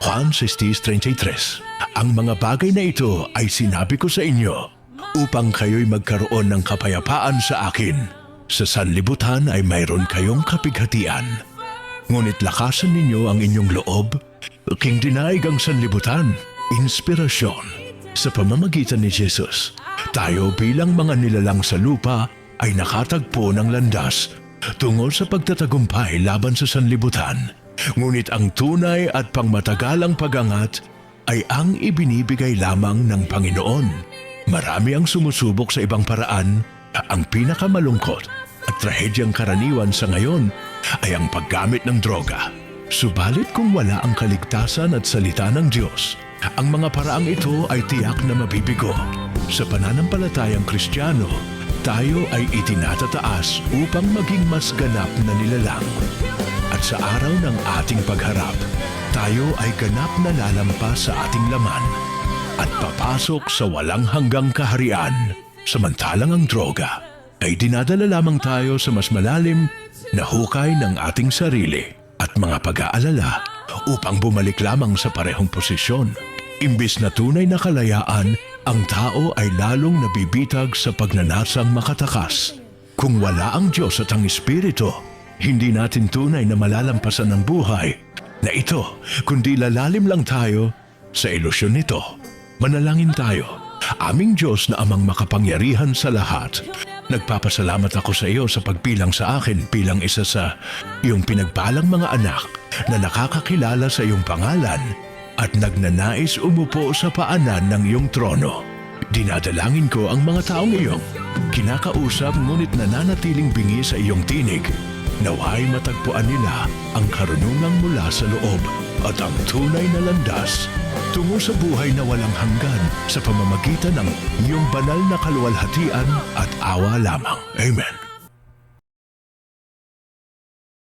Juan 6:33. Ang mga bagay na ito ay sinabi ko sa inyo upang kayo'y magkaroon ng kapayapaan sa akin. Sa sanlibutan ay mayroon kayong kapighatian. Ngunit lakasan ninyo ang inyong loob. King dinaig ang sanlibutan, inspirasyon. Sa pamamagitan ni Jesus, tayo bilang mga nilalang sa lupa ay nakatagpo ng landas tungo sa pagtatagumpay laban sa sanlibutan. Ngunit ang tunay at pangmatagalang pagangat ay ang ibinibigay lamang ng Panginoon. Marami ang sumusubok sa ibang paraan. Ang pinakamalungkot at trahedyang karaniwan sa ngayon ay ang paggamit ng droga. Subalit kung wala ang kaligtasan at salita ng Diyos, ang mga paraang ito ay tiyak na mabibigo. Sa pananampalatayang Kristiyano, tayo ay itinatataas upang maging mas ganap na nilalang. At sa araw ng ating pagharap, tayo ay ganap na lalampas sa ating laman at papasok sa walang hanggang kaharian. Samantalang ang droga ay dinadala lamang tayo sa mas malalim na hukay ng ating sarili at mga pag-aalala upang bumalik lamang sa parehong posisyon. Imbis na tunay na kalayaan, ang tao ay lalong nabibitag sa pagnanasang makatakas. Kung wala ang Diyos at ang Espiritu, hindi natin tunay na malalampasan ng buhay na ito, kundi lalalim lang tayo sa ilusyon nito. Manalangin tayo. Aming Diyos na amang makapangyarihan sa lahat, nagpapasalamat ako sa iyo sa pagpilang sa akin bilang isa sa iyong pinagpalang mga anak na nakakakilala sa iyong pangalan at nagnanais umupo sa paanan ng iyong trono. Dinadalangin ko ang mga taong iyong kinakausap ngunit nananatiling bingi sa iyong tinig. Naway matagpuan nila ang karunungang mula sa loob at ang tunay na landas tungo sa buhay na walang hanggan sa pamamagitan ng iyong banal na kaluwalhatian at awa lamang. Amen.